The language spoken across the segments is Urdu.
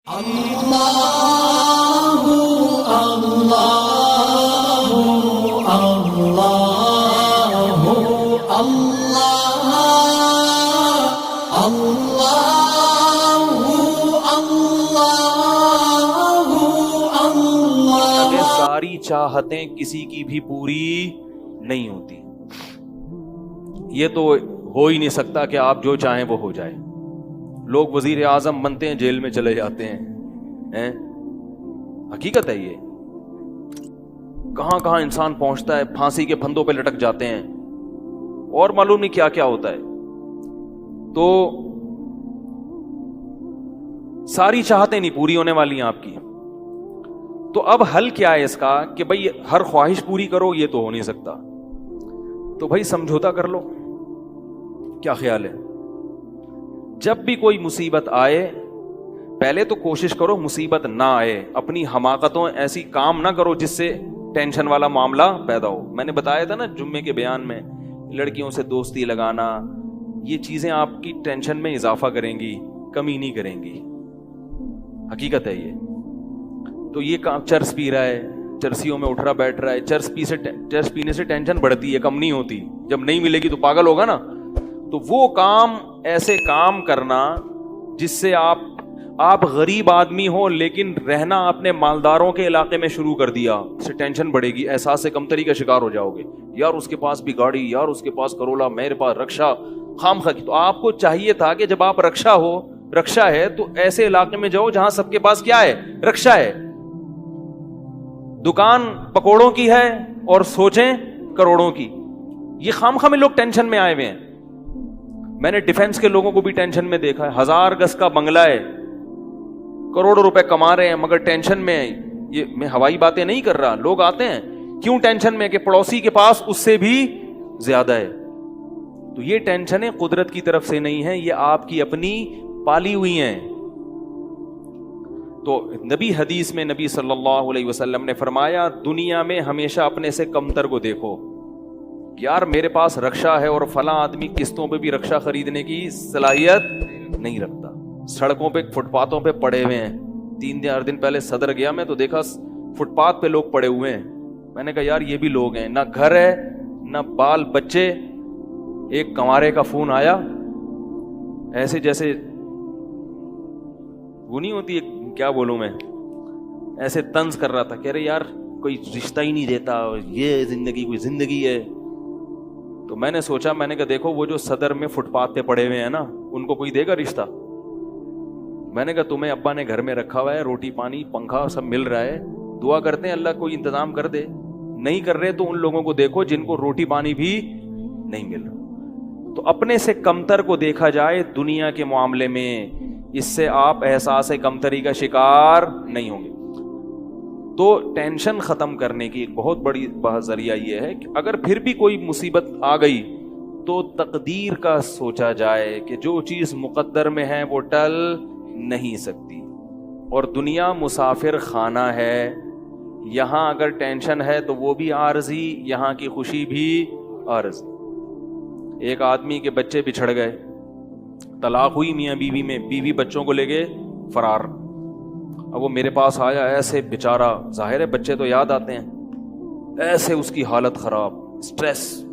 اللہ اللہ اللہ اللہ اللہ ساری چاہتیں کسی کی بھی پوری نہیں ہوتی. یہ تو ہو ہی نہیں سکتا کہ آپ جو چاہیں وہ ہو جائے. لوگ وزیر اعظم بنتے ہیں جیل میں چلے جاتے ہیں. حقیقت ہے یہ. کہاں کہاں انسان پہنچتا ہے, پھانسی کے پھندوں پہ لٹک جاتے ہیں اور معلوم نہیں کیا کیا ہوتا ہے. تو ساری چاہتیں نہیں پوری ہونے والی ہیں آپ کی. تو اب حل کیا ہے اس کا کہ بھئی ہر خواہش پوری کرو, یہ تو ہو نہیں سکتا. تو بھئی سمجھوتا کر لو. کیا خیال ہے؟ جب بھی کوئی مصیبت آئے پہلے تو کوشش کرو مصیبت نہ آئے. اپنی حماقتوں ایسی کام نہ کرو جس سے ٹینشن والا معاملہ پیدا ہو. میں نے بتایا تھا نا جمعے کے بیان میں, لڑکیوں سے دوستی لگانا, یہ چیزیں آپ کی ٹینشن میں اضافہ کریں گی, کمی نہیں کریں گی. حقیقت ہے یہ. تو یہ کام چرس پی رہا ہے, چرسیوں میں اٹھ رہا بیٹھ رہا ہے, چرس پینے سے ٹینشن بڑھتی ہے, کم نہیں ہوتی. جب نہیں ملے گی تو پاگل ہوگا نا. تو وہ کام, ایسے کام کرنا جس سے آپ غریب آدمی ہو لیکن رہنا اپنے مالداروں کے علاقے میں شروع کر دیا, اس سے ٹینشن بڑھے گی, احساس کمتری کا شکار ہو جاؤ گے. یار اس کے پاس بھی گاڑی, یار اس کے پاس کرولا, میرے پاس رکشا, خام خا. تو آپ کو چاہیے تھا کہ جب آپ رکشا ہے تو ایسے علاقے میں جاؤ جہاں سب کے پاس کیا ہے, رکشا ہے. دکان پکوڑوں کی ہے اور سوچیں کروڑوں کی. یہ خام خواہ میں لوگ ٹینشن میں آئے ہوئے ہیں. میں نے ڈیفنس کے لوگوں کو بھی ٹینشن میں دیکھا ہے. 1000 گز کا بنگلہ ہے, کروڑوں روپے کما رہے ہیں مگر ٹینشن میں. یہ میں ہوائی باتیں نہیں کر رہا. لوگ آتے ہیں کیوں ٹینشن میں کہ پڑوسی کے پاس اس سے بھی زیادہ ہے. تو یہ ٹینشنیں قدرت کی طرف سے نہیں ہیں, یہ آپ کی اپنی پالی ہوئی ہیں. تو نبی حدیث میں نبی صلی اللہ علیہ وسلم نے فرمایا دنیا میں ہمیشہ اپنے سے کمتر کو دیکھو. یار میرے پاس رکشا ہے اور فلاں آدمی قسطوں پہ بھی رکشا خریدنے کی صلاحیت نہیں رکھتا. سڑکوں پہ فٹ پاتھوں پہ پڑے ہوئے ہیں. 3-4 دن پہلے صدر گیا میں تو دیکھا فٹ پاتھ پہ لوگ پڑے ہوئے ہیں. میں نے کہا یار یہ بھی لوگ ہیں, نہ گھر ہے نہ بال بچے. ایک کنوارے کا فون آیا, ایسے جیسے وہ نہیں ہوتی, کیا بولوں میں, ایسے طنز کر رہا تھا. کہہ رہے یار کوئی رشتہ ہی نہیں دیتا, یہ زندگی کوئی زندگی ہے. تو میں نے سوچا, میں نے کہا دیکھو وہ جو صدر میں فٹ پاتھ پہ پڑے ہوئے ہیں نا, ان کو کوئی دے گا رشتہ؟ میں نے کہا تمہیں ابا نے گھر میں رکھا ہوا ہے, روٹی پانی پنکھا سب مل رہا ہے, دعا کرتے ہیں اللہ کوئی انتظام کر دے. نہیں کر رہے تو ان لوگوں کو دیکھو جن کو روٹی پانی بھی نہیں مل رہا. تو اپنے سے کمتر کو دیکھا جائے دنیا کے معاملے میں, اس سے آپ احساس کمتری کا شکار نہیں ہوں گے. تو ٹینشن ختم کرنے کی ایک بہت بڑی ذریعہ یہ ہے کہ اگر پھر بھی کوئی مصیبت آ گئی تو تقدیر کا سوچا جائے کہ جو چیز مقدر میں ہے وہ ٹل نہیں سکتی. اور دنیا مسافر خانہ ہے, یہاں اگر ٹینشن ہے تو وہ بھی عارضی, یہاں کی خوشی بھی عارضی. ایک آدمی کے بچے بچھڑ گئے, طلاق ہوئی میاں بیوی میں, بیوی بچوں کو لے گئے فرار. اب وہ میرے پاس آیا, ایسے بیچارہ, ظاہر ہے بچے تو یاد آتے ہیں, ایسے اس کی حالت خراب, سٹریس.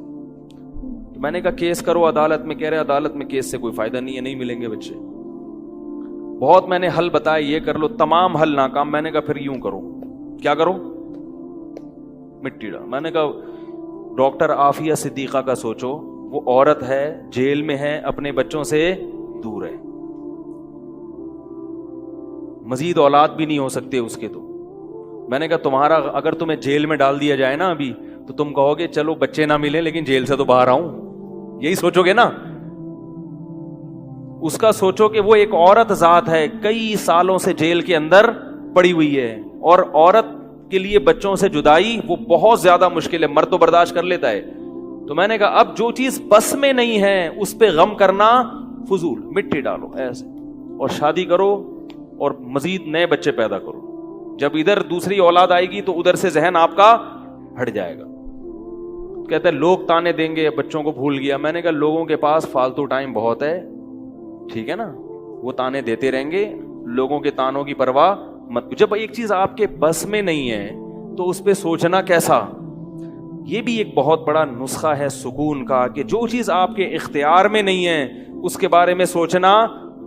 میں نے کہا کیس کرو عدالت میں. کہہ رہے عدالت میں کیس سے کوئی فائدہ نہیں ہے, نہیں ملیں گے بچے. بہت میں نے حل بتایا, یہ کر لو, تمام حل ناکام. میں نے کہا پھر یوں کرو. کیا کرو؟ مٹی ڈال. میں نے کہا ڈاکٹر عافیہ صدیقہ کا سوچو, وہ عورت ہے, جیل میں ہے, اپنے بچوں سے دور ہے, مزید اولاد بھی نہیں ہو سکتے اس کے. تو میں نے کہا تمہارا اگر تمہیں جیل میں ڈال دیا جائے نا ابھی, تو تم کہو گے چلو بچے نہ ملے لیکن جیل سے تو باہر آؤں, یہی سوچو گے نا. اس کا سوچو کہ وہ ایک عورت ذات ہے, کئی سالوں سے جیل کے اندر پڑی ہوئی ہے, اور عورت کے لیے بچوں سے جدائی وہ بہت زیادہ مشکل ہے. مرد تو برداشت کر لیتا ہے. تو میں نے کہا اب جو چیز بس میں نہیں ہے اس پہ غم کرنا فضول, مٹی ڈالو ایسے, اور شادی کرو اور مزید نئے بچے پیدا کرو. جب ادھر دوسری اولاد آئے گی تو ادھر سے ذہن آپ کا ہٹ جائے گا. کہتے ہیں لوگ تانے دیں گے, بچوں کو بھول گیا. میں نے کہا لوگوں کے پاس فالتو ٹائم بہت ہے, ٹھیک ہے نا, وہ تانے دیتے رہیں گے, لوگوں کے تانوں کی پرواہ مت. جب ایک چیز آپ کے بس میں نہیں ہے تو اس پہ سوچنا کیسا. یہ بھی ایک بہت بڑا نسخہ ہے سکون کا کہ جو چیز آپ کے اختیار میں نہیں ہے اس کے بارے میں سوچنا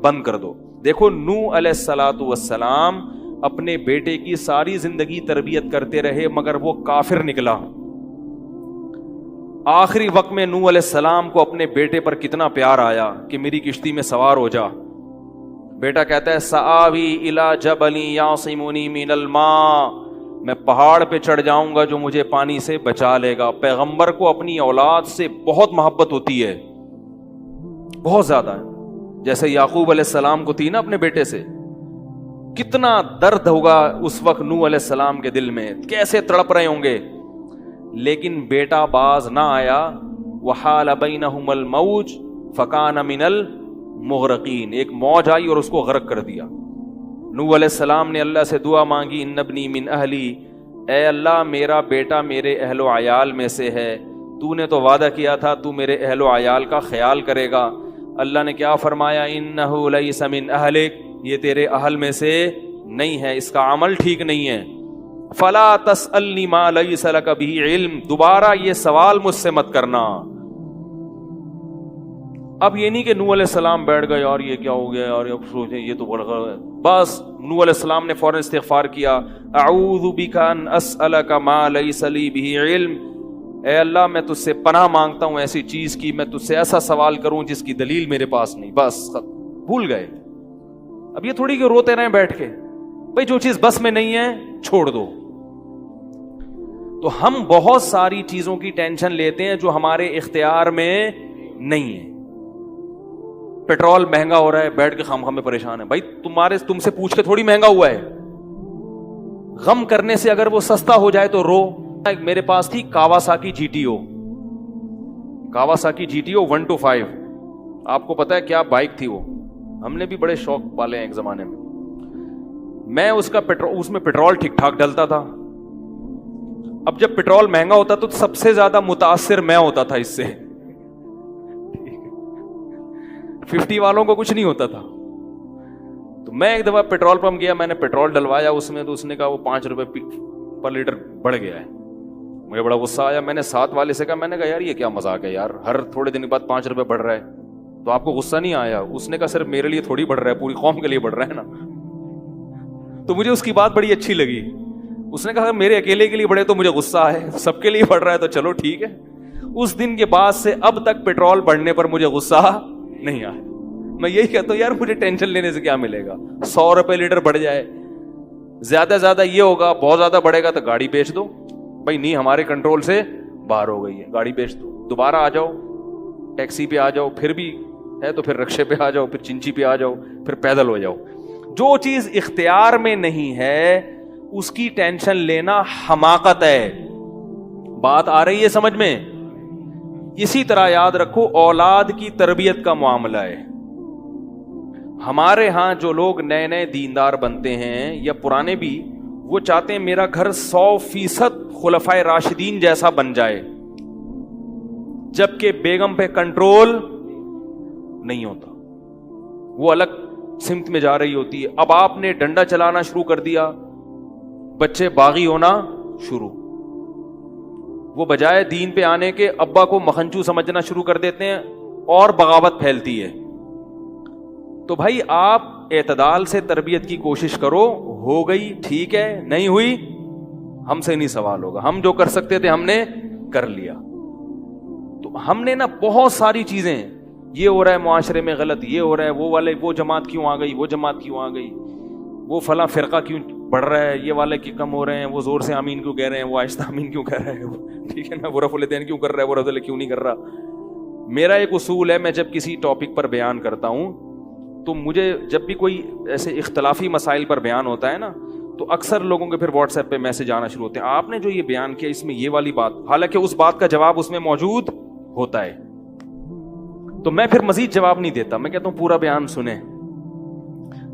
بند کر دو. دیکھو نوح علیہ الصلوۃ والسلام اپنے بیٹے کی ساری زندگی تربیت کرتے رہے مگر وہ کافر نکلا. آخری وقت میں نوح علیہ السلام کو اپنے بیٹے پر کتنا پیار آیا کہ میری کشتی میں سوار ہو جا. بیٹا کہتا ہے سآوی الی جبل یعصمنی من الماء, میں پہاڑ پہ چڑھ جاؤں گا جو مجھے پانی سے بچا لے گا. پیغمبر کو اپنی اولاد سے بہت محبت ہوتی ہے, بہت زیادہ, جیسے یعقوب علیہ السلام کو تھی نا اپنے بیٹے سے. کتنا درد ہوگا اس وقت نوح علیہ السلام کے دل میں, کیسے تڑپ رہے ہوں گے. لیکن بیٹا باز نہ آیا. وحال بینہم الموج فکان من المغرقین, ایک موج آئی اور اس کو غرق کر دیا. نوح علیہ السلام نے اللہ سے دعا مانگی ان ابنی من اہلی, اے اللہ میرا بیٹا میرے اہل و عیال میں سے ہے, تو نے تو وعدہ کیا تھا تو میرے اہل و عیال کا خیال کرے گا. اللہ نے کیا فرمایا انہ لیس من اہلک, یہ تیرے اہل میں سے نہیں ہے, اس کا عمل ٹھیک نہیں ہے. فلا تسألنی ما لیس لک بہ علم, دوبارہ یہ سوال مجھ سے مت کرنا. اب یہ نہیں کہ نوح علیہ السلام بیٹھ گئے اور یہ کیا ہو گیا اور اب سوچیں یہ تو بڑا ہے. بس نوح علیہ السلام نے فوراً استغفار کیا, اعوذ بک ان اسألک ما لیس لی بہ علم, اے اللہ میں تجھ سے پناہ مانگتا ہوں ایسی چیز کی, میں تجھ سے ایسا سوال کروں جس کی دلیل میرے پاس نہیں. بس بھول گئے. اب یہ تھوڑی کہ روتے رہیں بیٹھ کے, بھئی جو چیز بس میں نہیں ہے چھوڑ دو. تو ہم بہت ساری چیزوں کی ٹینشن لیتے ہیں جو ہمارے اختیار میں نہیں ہے. پیٹرول مہنگا ہو رہا ہے, بیٹھ کے خام میں پریشان ہے. بھائی تم سے پوچھ کے تھوڑی مہنگا ہوا ہے. غم کرنے سے اگر وہ سستا ہو جائے تو رو. میرے پاس تھی Kawasaki G T O, Kawasaki G T O 125. آپ کو پتا ہے کیا بائک تھی وہ, ہم نے بھی بڑے شوق پالے ہیں ایک زمانے میں. میں اس میں پیٹرول ٹھیک ٹھاک ڈلتا تھا. اب جب پیٹرول مہنگا ہوتا تو سب سے زیادہ متاثر میں ہوتا تھا اس سے. 50 والوں کو کچھ نہیں ہوتا تھا. تو میں ایک دفعہ پیٹرول پمپ گیا, میں نے پیٹرول ڈلوایا اس میں, تو اس نے کہا وہ 5 روپے پر لیٹر بڑھ گیا ہے. مجھے بڑا غصہ آیا. میں نے ساتھ والے سے کہا, میں نے کہا یار یہ کیا مذاق ہے یار, ہر تھوڑے دن بعد 5 روپے بڑھ رہا ہے, تو آپ کو غصہ نہیں آیا؟ اس نے کہا صرف میرے لیے تھوڑی بڑھ رہا ہے, پوری قوم کے لیے بڑھ رہا ہے نا. تو مجھے اس کی بات بڑی اچھی لگی. اس نے کہا میرے اکیلے کے لیے بڑھے تو مجھے غصہ ہے, سب کے لیے بڑھ رہا ہے تو چلو ٹھیک ہے. اس دن کے بعد سے اب تک پیٹرول بڑھنے پر مجھے غصہ نہیں آیا. میں یہی کہتا ہوں یار مجھے ٹینشن لینے سے کیا ملے گا, 100 روپے لیٹر بڑھ جائے, زیادہ زیادہ یہ ہوگا, بہت زیادہ بڑھے گا تو گاڑی بیچ دو. بھائی نہیں ہمارے کنٹرول سے باہر ہو گئی ہے, گاڑی بیچ دو, دوبارہ آ جاؤ, ٹیکسی پہ آ جاؤ, پھر بھی ہے تو پھر رکشے پہ آ جاؤ, پھر چنچی پہ آ جاؤ, پھر پیدل ہو جاؤ. جو چیز اختیار میں نہیں ہے اس کی ٹینشن لینا حماقت ہے. بات آ رہی ہے سمجھ میں؟ اسی طرح یاد رکھو اولاد کی تربیت کا معاملہ ہے. ہمارے ہاں جو لوگ نئے نئے دیندار بنتے ہیں یا پرانے بھی, وہ چاہتے ہیں میرا گھر 100% خلفائے راشدین جیسا بن جائے, جبکہ بیگم پہ کنٹرول نہیں ہوتا, وہ الگ سمت میں جا رہی ہوتی ہے. اب آپ نے ڈنڈا چلانا شروع کر دیا, بچے باغی ہونا شروع, وہ بجائے دین پہ آنے کے ابا کو مکھنچو سمجھنا شروع کر دیتے ہیں اور بغاوت پھیلتی ہے. تو بھائی آپ اعتدال سے تربیت کی کوشش کرو, ہو گئی ٹھیک ہے, نہیں ہوئی ہم سے نہیں سوال ہوگا, ہم جو کر سکتے تھے ہم نے کر لیا. تو ہم نے نا بہت ساری چیزیں, یہ ہو رہا ہے معاشرے میں غلط, یہ ہو رہا ہے, وہ والے وہ جماعت کیوں آ گئی, وہ جماعت کیوں آ گئی, وہ فلاں فرقہ کیوں بڑھ رہا ہے, یہ والے کی کم ہو رہے ہیں, وہ زور سے آمین کیوں کہہ رہے ہیں, وہ آہستہ آمین کیوں کہہ رہے ہیں, ٹھیک ہے نا, وہ رفع الیدین کیوں کر رہا ہے, وہ رفع الیدین کیوں نہیں کر رہا. میرا ایک اصول ہے, میں جب کسی ٹاپک پر بیان کرتا ہوں تو مجھے جب بھی کوئی ایسے اختلافی مسائل پر بیان ہوتا ہے نا, تو اکثر لوگوں کے پھر واٹس ایپ پہ میسج آنا شروع ہوتے ہیں, آپ نے جو یہ بیان کیا اس میں یہ والی بات, حالانکہ اس بات کا جواب اس میں موجود ہوتا ہے. تو میں پھر مزید جواب نہیں دیتا, میں کہتا ہوں پورا بیان سنیں.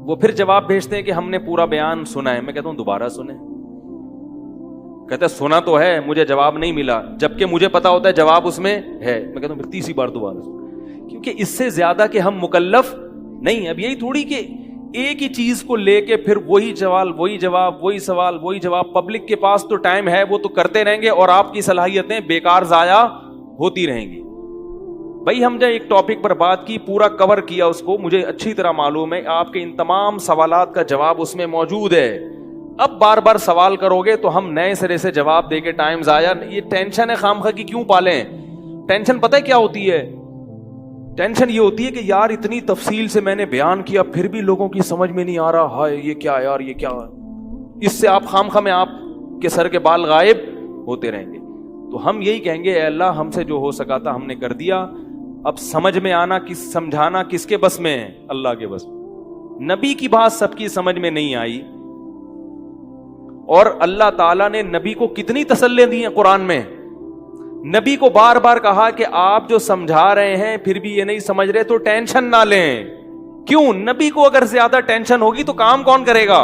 وہ پھر جواب بھیجتے ہیں کہ ہم نے پورا بیان سنا ہے, میں کہتا ہوں دوبارہ سنیں. کہتا ہے سنا تو ہے, مجھے جواب نہیں ملا, جبکہ مجھے پتا ہوتا ہے جواب اس میں ہے. میں کہتا ہوں پھر 30 بار دوبارہ سنیں, کیونکہ اس سے زیادہ کہ ہم مکلف نہیں. اب یہی تھوڑی کہ ایک ہی چیز کو لے کے پھر وہی سوال وہی جواب وہی سوال وہی جواب. پبلک کے پاس تو ٹائم ہے, وہ تو کرتے رہیں گے اور آپ کی صلاحیتیں بیکار ضائع ہوتی رہیں گی. بھائی ہم جب ایک ٹاپک پر بات کی, پورا کور کیا اس کو, مجھے اچھی طرح معلوم ہے آپ کے ان تمام سوالات کا جواب اس میں موجود ہے. اب بار بار سوال کرو گے تو ہم نئے سرے سے جواب دے کے ٹائم ضائع. یہ ٹینشن ہے خام خواہ کی کیوں پالیں؟ ٹینشن پتہ ہے کیا ہوتی ہے؟ ٹینشن یہ ہوتی ہے کہ یار اتنی تفصیل سے میں نے بیان کیا پھر بھی لوگوں کی سمجھ میں نہیں آ رہا, ہائے یہ کیا یار, یہ کیا. اس سے آپ خام خواہ میں آپ کے سر کے بال غائب ہوتے رہیں گے. تو ہم یہی کہیں گے, اے اللہ ہم سے جو ہو سکا تھا ہم نے کر دیا. اب سمجھ میں آنا سمجھانا کس کے بس میں ہے؟ اللہ کے بس. نبی کی بات سب کی سمجھ میں نہیں آئی, اور اللہ تعالیٰ نے نبی کو کتنی تسلی دی ہیں قرآن میں. نبی کو بار بار کہا کہ آپ جو سمجھا رہے ہیں پھر بھی یہ نہیں سمجھ رہے تو ٹینشن نہ لیں. کیوں؟ نبی کو اگر زیادہ ٹینشن ہوگی تو کام کون کرے گا؟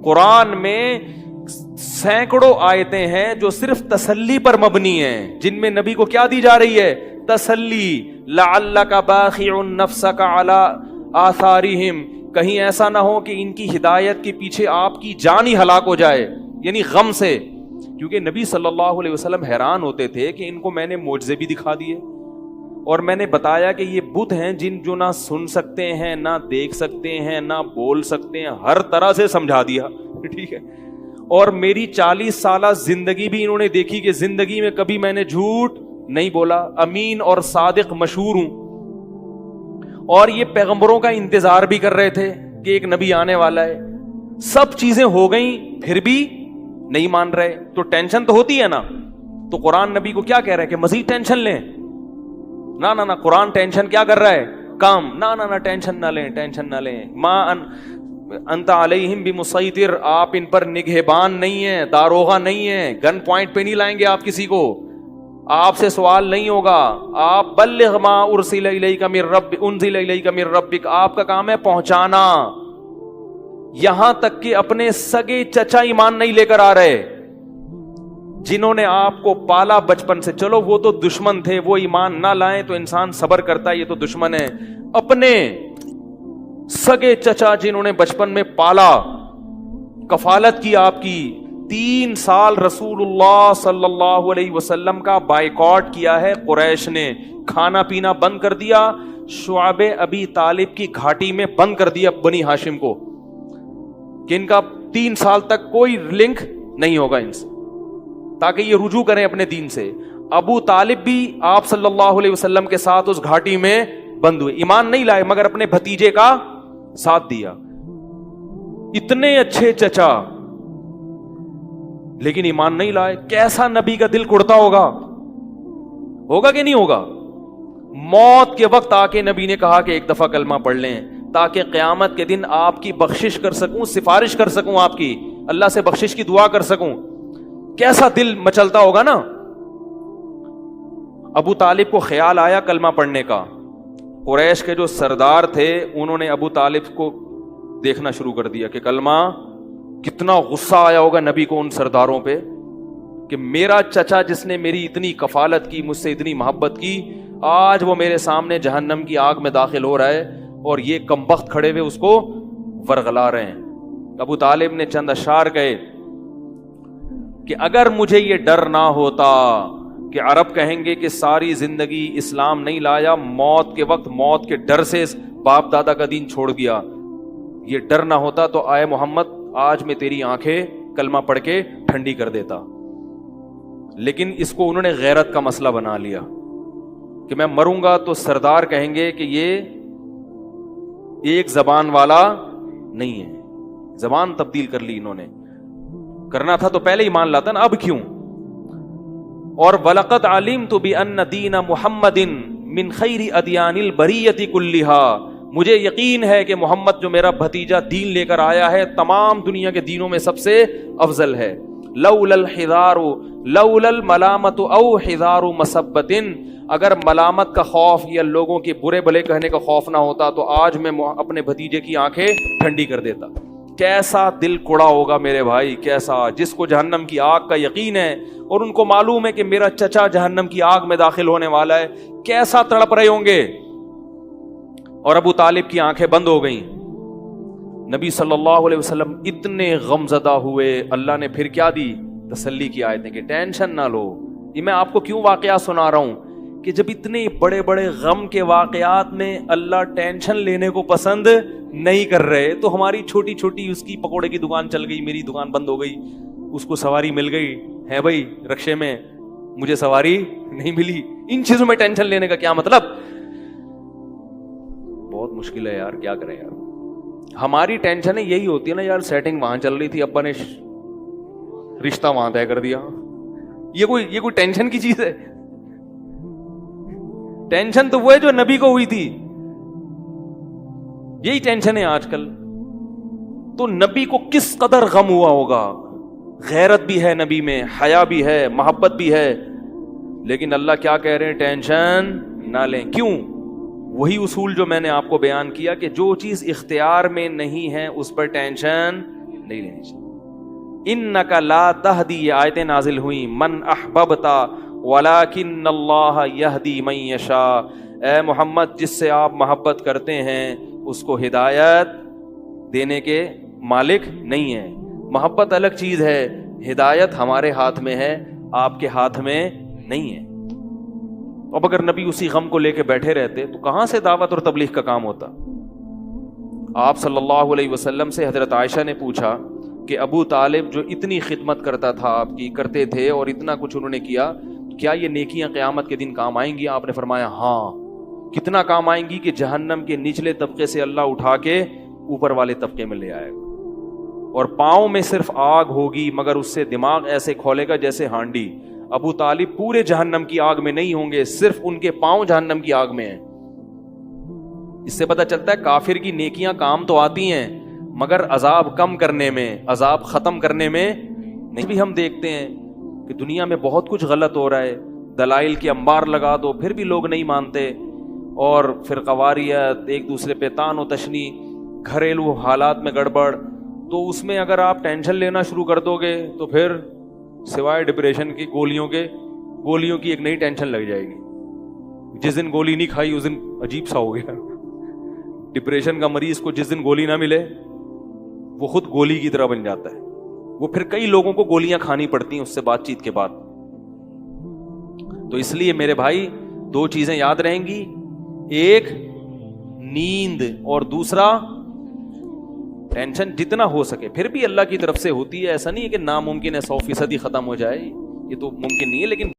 قرآن میں سینکڑوں آیتیں ہیں جو صرف تسلی پر مبنی ہیں, جن میں نبی کو کیا دی جا رہی ہے؟ تسلی. لعلک باخع نفسک علی آثارہم, کہیں ایسا نہ ہو کہ ان کی ہدایت کے پیچھے آپ کی جان ہی ہلاک ہو جائے, یعنی غم سے. کیونکہ نبی صلی اللہ علیہ وسلم حیران ہوتے تھے کہ ان کو میں نے معجزے بھی دکھا دیے, اور میں نے بتایا کہ یہ بت ہیں جن جو نہ سن سکتے ہیں, نہ دیکھ سکتے ہیں, نہ بول سکتے ہیں, ہر طرح سے سمجھا دیا. ٹھیک ہے, اور میری 40 سالہ زندگی بھی انہوں نے دیکھی کہ زندگی میں کبھی میں نے جھوٹ نہیں بولا, امین اور صادق مشہور ہوں. اور یہ پیغمبروں کا انتظار بھی کر رہے تھے کہ ایک نبی آنے والا ہے. سب چیزیں ہو گئیں پھر بھی نہیں مان رہے, تو ٹینشن تو ہوتی ہے نا. تو قرآن نبی کو کیا کہہ رہا ہے کہ مزید ٹینشن لیں؟ نہ نہ نہ, قرآن ٹینشن کیا کر رہا ہے؟ کام. نہ نہ نہ, ٹینشن نہ لیں, ٹینشن نہ لیں. ما انت علیہم بمسیطر, آپ ان پر نگہبان نہیں ہیں, داروغہ نہیں ہیں, گن پوائنٹ پہ نہیں لائیں گے آپ کسی کو, آپ سے سوال نہیں ہوگا. آپ بلغ ما ارسل الیک من رب انزل الیک من ربک, آپ کا کام ہے پہنچانا. یہاں تک کہ اپنے سگے چچا ایمان نہیں لے کر آ رہے, جنہوں نے آپ کو پالا بچپن سے. چلو وہ تو دشمن تھے, وہ ایمان نہ لائیں تو انسان صبر کرتا ہے, یہ تو دشمن ہے. اپنے سگے چچا جنہوں نے بچپن میں پالا, کفالت کی آپ کی, 3 سال رسول اللہ صلی اللہ علیہ وسلم کا بائیکاٹ کیا ہے قریش نے, کھانا پینا بند کر دیا, شعب ابی طالب کی گھاٹی میں بند کر دیا بنی ہاشم کو, کہ ان کا 3 سال تک کوئی لنک نہیں ہوگا ان سے, تاکہ یہ رجوع کریں اپنے دین سے. ابو طالب بھی آپ صلی اللہ علیہ وسلم کے ساتھ اس گھاٹی میں بند ہوئے, ایمان نہیں لائے مگر اپنے بھتیجے کا ساتھ دیا. اتنے اچھے چچا لیکن ایمان نہیں لائے. کیسا نبی کا دل کڑتا ہوگا کہ نہیں ہوگا؟ موت کے وقت آ کے نبی نے کہا کہ ایک دفعہ کلمہ پڑھ لیں تاکہ قیامت کے دن آپ کی بخشش کر سکوں, سفارش کر سکوں, آپ کی اللہ سے بخشش کی دعا کر سکوں. کیسا دل مچلتا ہوگا نا. ابو طالب کو خیال آیا کلمہ پڑھنے کا. قریش کے جو سردار تھے انہوں نے ابو طالب کو دیکھنا شروع کر دیا کہ کلمہ, کتنا غصہ آیا ہوگا نبی کو ان سرداروں پہ کہ میرا چچا جس نے میری اتنی کفالت کی, مجھ سے اتنی محبت کی, آج وہ میرے سامنے جہنم کی آگ میں داخل ہو رہا ہے اور یہ کمبخت کھڑے ہوئے اس کو ورغلا رہے ہیں. ابو طالب نے چند اشعار کہے کہ اگر مجھے یہ ڈر نہ ہوتا کہ عرب کہیں گے کہ ساری زندگی اسلام نہیں لایا, موت کے وقت موت کے ڈر سے باپ دادا کا دین چھوڑ دیا, یہ ڈر نہ ہوتا تو آئے محمد آج میں تیری آنکھیں کلمہ پڑھ کے ٹھنڈی کر دیتا. لیکن اس کو انہوں نے غیرت کا مسئلہ بنا لیا کہ میں مروں گا تو سردار کہیں گے کہ یہ ایک زبان والا نہیں ہے. زبان تبدیل کر لی انہوں نے, کرنا تھا تو پہلے ہی مان لاتا نا, اب کیوں. اور وَلَقَدْ عَلِمْتُ بِأَنَّ دِينَ مُحَمَّدٍ مِّن خَيْرِ أَدْيَانِ الْبَرِيَّةِ كُلِّهَا, مجھے یقین ہے کہ محمد جو میرا بھتیجا دین لے کر آیا ہے تمام دنیا کے دینوں میں سب سے افضل ہے. لولا الحذار لولا الملامت او حذار مسبت, اگر ملامت کا خوف یا لوگوں کے برے بھلے کہنے کا خوف نہ ہوتا تو آج میں اپنے بھتیجے کی آنکھیں ٹھنڈی کر دیتا. کیسا دل کوڑا ہوگا میرے بھائی, کیسا, جس کو جہنم کی آگ کا یقین ہے اور ان کو معلوم ہے کہ میرا چچا جہنم کی آگ میں داخل ہونے والا ہے, کیسا تڑپ رہے ہوں گے. اور ابو طالب کی آنکھیں بند ہو گئیں. نبی صلی اللہ علیہ وسلم اتنے غمزدہ ہوئے، اللہ نے پھر کیا دی؟ تسلی کی آیتیں کہ ٹینشن نہ لو. یہ میں آپ کو کیوں واقعات سنا رہا ہوں کہ جب اتنے بڑے بڑے غم کے واقعات میں اللہ ٹینشن لینے کو پسند نہیں کر رہے، تو ہماری چھوٹی چھوٹی، اس کی پکوڑے کی دکان چل گئی، میری دکان بند ہو گئی، اس کو سواری مل گئی ہے بھائی رکشے میں، مجھے سواری نہیں ملی، ان چیزوں میں ٹینشن لینے کا کیا مطلب؟ بہت مشکل ہے یار، کیا کریں یار. ہماری ٹینشن یہی ہوتی ہے نا یار، سیٹنگ وہاں چل رہی تھی، ابا نے رشتہ وہاں طے کر دیا. یہ کوئی ٹینشن کی چیز ہے؟ ٹینشن تو وہ ہے جو نبی کو ہوئی تھی، یہی ٹینشن ہے آج کل. تو نبی کو کس قدر غم ہوا ہوگا، غیرت بھی ہے نبی میں، حیا بھی ہے، محبت بھی ہے، لیکن اللہ کیا کہہ رہے ہیں؟ ٹینشن نہ لیں. کیوں؟ وہی اصول جو میں نے آپ کو بیان کیا کہ جو چیز اختیار میں نہیں ہے اس پر ٹینشن نہیں لینی چاہیے. انک لا تہدی، یہ آیتیں نازل ہوئیں، من احببتا ولکن اللہ یہدی من یشاء. اے محمد، جس سے آپ محبت کرتے ہیں اس کو ہدایت دینے کے مالک نہیں ہے. محبت الگ چیز ہے، ہدایت ہمارے ہاتھ میں ہے، آپ کے ہاتھ میں نہیں ہے. اب اگر نبی اسی غم کو لے کے بیٹھے رہتے تو کہاں سے دعوت اور تبلیغ کا کام ہوتا؟ آپ صلی اللہ علیہ وسلم سے حضرت عائشہ نے پوچھا کہ ابو طالب جو اتنی خدمت کرتا تھا، آپ کی کرتے تھے اور اتنا کچھ انہوں نے کیا، کیا یہ نیکیاں قیامت کے دن کام آئیں گی؟ آپ نے فرمایا ہاں. کتنا کام آئیں گی کہ جہنم کے نچلے طبقے سے اللہ اٹھا کے اوپر والے طبقے میں لے آئے گا، اور پاؤں میں صرف آگ ہوگی مگر اس سے دماغ ایسے کھولے گا جیسے ہانڈی. ابو طالب پورے جہنم کی آگ میں نہیں ہوں گے، صرف ان کے پاؤں جہنم کی آگ میں ہیں. اس سے پتہ چلتا ہے کافر کی نیکیاں کام تو آتی ہیں مگر عذاب کم کرنے میں، عذاب ختم کرنے میں نہیں. بھی ہم دیکھتے ہیں کہ دنیا میں بہت کچھ غلط ہو رہا ہے، دلائل کے انبار لگا دو پھر بھی لوگ نہیں مانتے، اور فرقواریت، ایک دوسرے پہ تان و تشنی، گھریلو حالات میں گڑبڑ. تو اس میں اگر آپ ٹینشن لینا شروع کر دو گے تو پھر سوائے ڈپریشن کی گولیوں کی ایک نئی ٹینشن لگ جائے گی. جس دن گولی نہیں کھائی اس دن عجیب سا ہو گیا. ڈپریشن کا مریض کو جس دن گولی نہ ملے وہ خود گولی کی طرح بن جاتا ہے، وہ پھر کئی لوگوں کو گولیاں کھانی پڑتی ہیں اس سے بات چیت کے بعد. تو اس لیے میرے بھائی دو چیزیں یاد رہیں گی، ایک نیند اور دوسرا ٹینشن. جتنا ہو سکے، پھر بھی اللہ کی طرف سے ہوتی ہے، ایسا نہیں ہے کہ ناممکن ہے 100% ختم ہو جائے، یہ تو ممکن نہیں ہے، لیکن